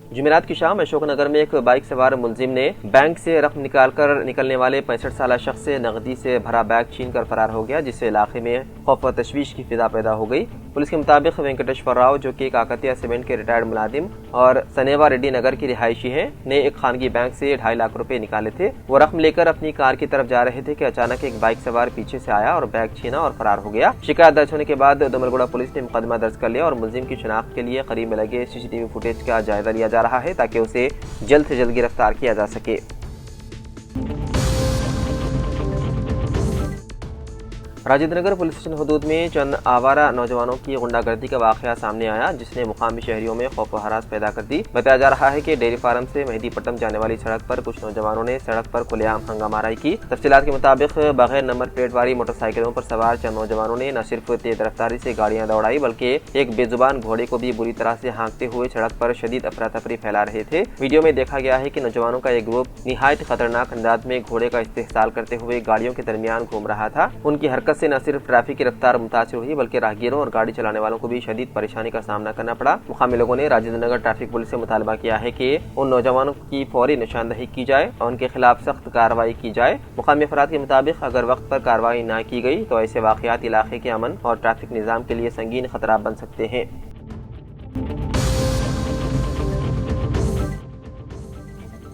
जुमेरात की शाम अशोक नगर में एक बाइक सवार मुलजिम ने बैंक से रकम निकलने वाले 65 साल शख्स से नकदी से भरा बैग छीनकर फरार हो गया, जिससे इलाके में खौफ व तशवीश की फिजा पैदा हो गई। पुलिस के मुताबिक वेंकटेश्वर राव, जो कि काकतिया सीमेंट के रिटायर्ड मुलाजिम और सनेवा रेड्डी नगर की रिहायशी है, ने एक खानगी बैंक से 2.5 लाख रुपए निकाले थे। वो रकम लेकर अपनी कार की तरफ जा रहे थे कि अचानक एक बाइक सवार पीछे से आया और बैग छीना और फरार हो गया। शिकायत दर्ज होने के बाद दोमलगुड़ा पुलिस ने मुकदमा दर्ज कर लिया और मुलजिम की शिनाख्त के लिए करीब में लगे CCTV फुटेज का जायजा लिया जा रहा है ताकि उसे जल्द से जल्द गिरफ्तार किया जा सके। राजेंद्र नगर पुलिस स्टेशन हदूद में चंद आवारा नौजवानों की गुंडागर्दी का वाकया सामने आया, जिसने मुकामी शहरियों में खौफ व हरास पैदा कर दी। बताया जा रहा है कि डेयरी फार्म से मेहदीपट्टम जाने वाली सड़क पर कुछ नौजवानों ने सड़क पर खुलेआम हंगामाराई की। तफसीलात के मुताबिक बगैर नंबर प्लेट वाली मोटरसाइकिलों पर सवार चंद नौजवानों ने न सिर्फ तेज रफ्तारी से गाड़ियां दौड़ाई, बल्कि एक बेजुबान घोड़े को भी बुरी तरह से हाँकते हुए सड़क पर शदीद अफरा तफरी फैला रहे थे। वीडियो में देखा गया है कि नौजवानों का एक ग्रुप निहायत खतरनाक अंदाज में घोड़े का इस्तेहसाल करते हुए गाड़ियों के दरमियान घूम रहा था। उनकी हरकत से न सिर्फ ट्रैफिक की रफ्तार मुतासिर हुई, बल्कि राहगीरों और गाड़ी चलाने वालों को भी शदीद परेशानी का सामना करना पड़ा। मुकामी लोगों ने राजेंद्र नगर ट्रैफिक पुलिस से मुतालबा किया है कि उन नौजवानों की फौरी निशानदही की जाए और उनके खिलाफ सख्त कार्रवाई की जाए। मुकामी अफराद के मुताबिक अगर वक्त पर कार्रवाई न की गई तो ऐसे वाकयात इलाके के अमन और ट्रैफिक निज़ाम के लिए संगीन खतरा बन सकते हैं।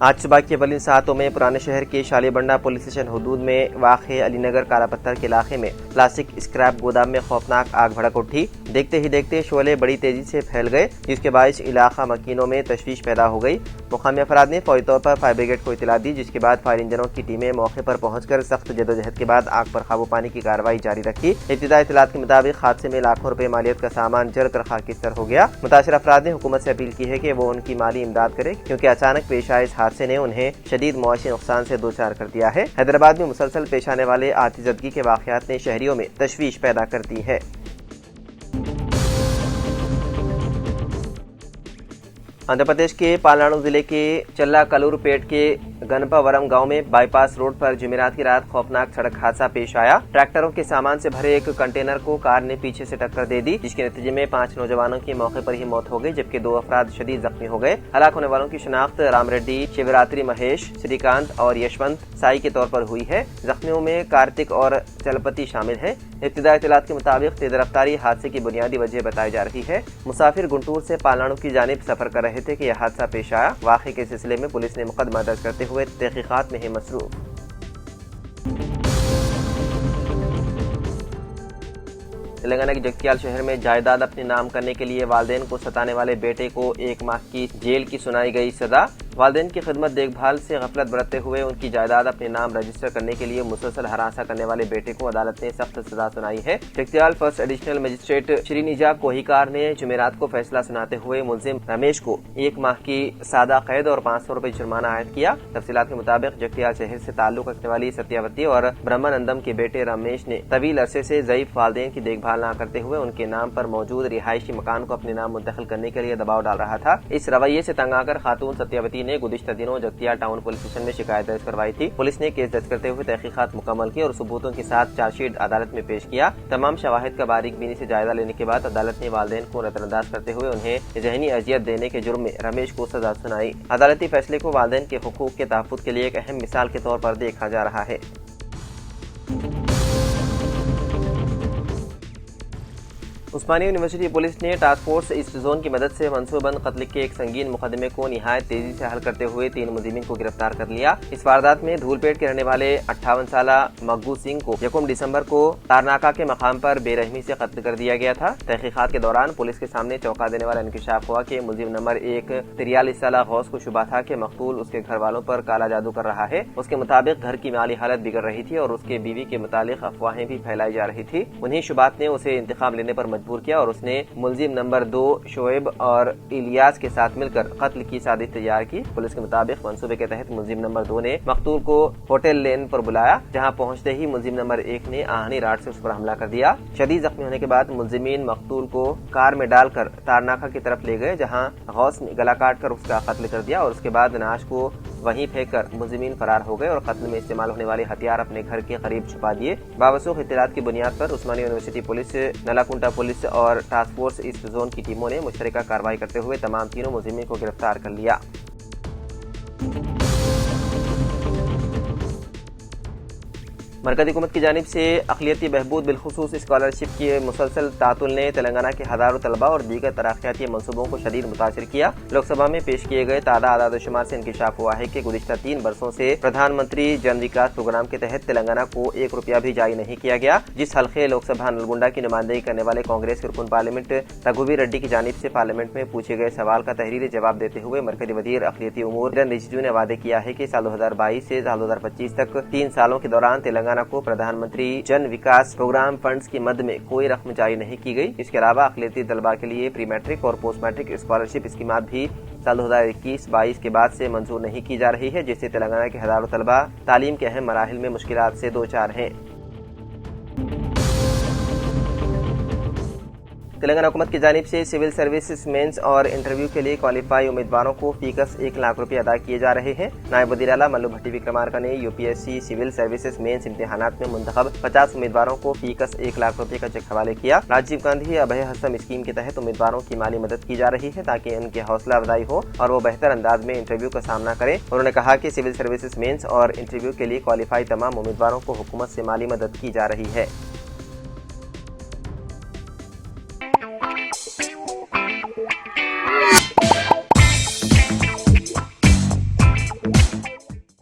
आज सुबह की अवलिन सातों में पुराने शहर के शालीबंडा पुलिस स्टेशन हदूद में वाक़े अलीनगर काला पत्थर के इलाके में प्लास्टिक स्क्रैप गोदाम में खौफनाक आग भड़क उठी। देखते ही देखते शोले बड़ी तेजी से फैल गए, जिसके बायस इलाका मकीनों में तशवीश पैदा हो गई। मुकामी अफराद ने फौरी तौर पर फायर ब्रिगेड को इतला दी, जिसके बाद फायर इंजनों की टीमें मौके पर पहुंचकर सख्त जदोजहद के बाद आग पर काबू पाने की कार्रवाई जारी रखी। इब्तिदाई इत्तलात के मुताबिक हादसे में लाखों रुपए मालियत का सामान जलकर खाकिस्तर हो गया। मुतासिर अफराद ने हुकूमत से अपील की है कि वो उनकी माली इमदाद करे, क्योंकि अचानक पेश आए इस हादसे ने उन्हें शदीद मुआशी नुकसान से दो चार कर दिया है। हैदराबाद में मुसलसल पेश आने वाले आतिशबाजी के वाकयात ने शहरियों में तशवीश पैदा कर दी है। आंध्र प्रदेश के पालनाडु जिले के चल्ला कलूरपेट के गनपावरम गांव में बाईपास रोड पर जुमेरात की रात खौफनाक सड़क हादसा पेश आया। ट्रैक्टरों के सामान से भरे एक कंटेनर को कार ने पीछे से टक्कर दे दी, जिसके नतीजे में 5 नौजवानों की मौके पर ही मौत हो गई, जबकि 2 अफराद शदीद जख्मी हो गए। हलाक होने वालों की शिनाख्त राम रेड्डी, शिवरात्रि महेश, श्रीकांत और यशवंत साई के तौर पर हुई है। जख्मियों में कार्तिक और चलपति शामिल है। इब्तिदाई इत्तलात के मुताबिक तेज रफ्तारी हादसे की बुनियादी वजह बताई जा रही है। मुसाफिर गुंटूर से पालनाडु की जानिब सफर कर रहे थे कि यह हादसा पेश आया। वाक़े के सिलसिले में पुलिस ने मुकदमा दर्ज करते हुए तहकीकात में है मसरूफ। तेलंगाना के जगतियाल शहर में जायदाद अपने नाम करने के लिए वालिदैन को सताने वाले बेटे को 1 माह की जेल की सुनाई गई सजा। वालिदैन की खिदमत देखभाल से गफलत बरतते हुए उनकी जायदाद अपने नाम रजिस्टर करने के लिए मुसलसल हरासा करने वाले बेटे को अदालत ने सख्त सजा सुनाई है। जगतियाल फर्स्ट एडिशनल मजिस्ट्रेट श्रीनिजा कोहिकार ने जुमेरात को फैसला सुनाते हुए मुलजिम रमेश को 1 माह की सादा कैद और 500 रुपए जुर्माना आयद किया। तफसीलात के मुताबिक जगतियाल शहर से ताल्लुक रखने वाली सत्यावती और ब्रह्मानंदम के बेटे रमेश ने तवील अरसे से ज़ईफ वालिदैन की देखभाल न करते हुए उनके नाम पर मौजूद रिहायशी मकान को अपने नाम मुंतकिल करने के लिए दबाव डाल रहा था। इस रवैये से तंग आकर खातून सत्यावती ने गुज़िश्ता दिनों जगतियाल टाउन पुलिस स्टेशन में शिकायत दर्ज करवाई थी। पुलिस ने केस दर्ज करते हुए तहकीकात मुकम्मल की और सबूतों के साथ चार्जशीट अदालत में पेश किया। तमाम शवाहिद का बारीक बीनी से जायजा लेने के बाद अदालत ने वालिदैन को नजरअंदाज करते हुए उन्हें ज़हनी अजियत देने के जुर्म में रमेश को सजा सुनाई। अदालती फैसले को वालिदैन के हुकूक के तहफ़्फ़ुज़ के लिए एक अहम मिसाल के तौर पर देखा जा रहा है। उस्मानिया यूनिवर्सिटी पुलिस ने टास्क फोर्स ईस्ट जोन की मदद से मंसूबबंद कत्ल के एक संगीन मुकदमे को निहायत तेजी से हल करते हुए 3 मुलजिमीन को गिरफ्तार कर लिया। इस वारदात में धूलपेट के रहने वाले 58 साल मग्गू सिंह को 1 दिसंबर को तारनाका के मकाम पर बेरहमी से कत्ल कर दिया गया था। तहकीकात के दौरान पुलिस के सामने चौंका देने वाला इंकशाफ हुआ कि मुलजिम नंबर 1 43 साल गौस को शुबा था कि मकतूल उसके घर वालों पर काला जादू कर रहा है। उसके मुताबिक घर की माली हालत बिगड़ रही थी और उसके बीवी के मुतालिक अफवाहें भी फैलाई जा रही थी। उन्हीं शुबात ने उसे इंतकाम लेने पर مجبور کیا اور اس نے ملزم نمبر 2 شعیب اور الیاس کے ساتھ مل کر قتل کی سازش تیار کی۔ پولیس کے مطابق منصوبے کے تحت ملزم نمبر 2 نے مقتول کو ہوٹل لین پر بلایا، جہاں پہنچتے ہی ملزم نمبر 1 نے آہنی راڈ سے اس پر حملہ کر دیا۔ شدید زخمی ہونے کے بعد ملزمین مقتول کو کار میں ڈال کر تارناکہ کی طرف لے گئے، جہاں غوث نے گلا کاٹ کر اس کا قتل کر دیا اور اس کے بعد نعش کو وہیں پھینک کر ملزمین فرار ہو گئے اور قتل میں استعمال ہونے والے ہتھیار اپنے گھر کے قریب چھپا دیے۔ باوثوق اطلاعات کی بنیاد پر عثمانیہ یونیورسٹی پولیس، نلاکنٹا پولیس اور ٹاسک فورس ایسٹ زون کی ٹیموں نے مشترکہ کارروائی کرتے ہوئے تمام تینوں ملزمین کو گرفتار کر لیا۔ مرکزی حکومت کی جانب سے اقلیتی بہبود بالخصوص اسکالرشپ کی مسلسل تعطل نے تلنگانہ کے ہزاروں طلباء اور دیگر ترقیاتی منصوبوں کو شدید متاثر کیا۔ لوک سبھا میں پیش کیے گئے تازہ اعداد و شمار سے انکشاف ہوا ہے کہ گزشتہ 3 برسوں سے پردھان منتری جن وکاس پروگرام کے تحت تلنگانہ کو 1 روپیہ بھی جاری نہیں کیا گیا۔ جس حلقے لوک سبھا نلگنڈا کی نمائندگی کرنے والے کانگریس کے رکن پارلیمنٹ رگھوبیر ریڈی کی جانب سے پارلیمنٹ میں پوچھے گئے سوال کا تحریری جواب دیتے ہوئے مرکزی وزیر اقلیتی امور کرن رجیجو نے وعدے کیا ہے کہ سال 2022 سے سال 2025 تک 3 سالوں کے دوران تلنگانہ کو پردھان منتری جن وکاس پروگرام فنڈز کی مد میں کوئی رقم جاری نہیں کی گئی۔ اس کے علاوہ اقلیتی طلباء کے لیے پری میٹرک اور پوسٹ میٹرک اسکالرشپ اسکیمات بھی سال 2021-22 کے بعد سے منظور نہیں کی جا رہی ہے، جس سے تلنگانہ کے ہزاروں طلباء تعلیم کے اہم مراحل میں مشکلات سے دوچار ہیں۔ تلنگانہ حکومت کی جانب سے سول سروسز مینس اور انٹرویو کے لیے کوالیفائی امیدواروں کو فی کس 1 لاکھ روپے ادا کیے جا رہے ہیں۔ نائب وزیر اعلیٰ ملو بھٹی وکرمارکا نے UPSC سول سروسز مینس امتحانات میں منتخب 50 امیدواروں کو فی کس 1 لاکھ روپے کا چیک حوالے کیا۔ راجیو گاندھی ابھے ہستم اسکیم کے تحت امیدواروں کی مالی مدد کی جا رہی ہے تاکہ ان کی حوصلہ افزائی ہو اور وہ بہتر انداز میں انٹرویو کا سامنا کریں۔ انہوں نے کہا کہ سول سروسز مینس اور انٹرویو کے لیے کوالیفائی تمام امیدواروں کو حکومت سے مالی مدد کی جا رہی ہے۔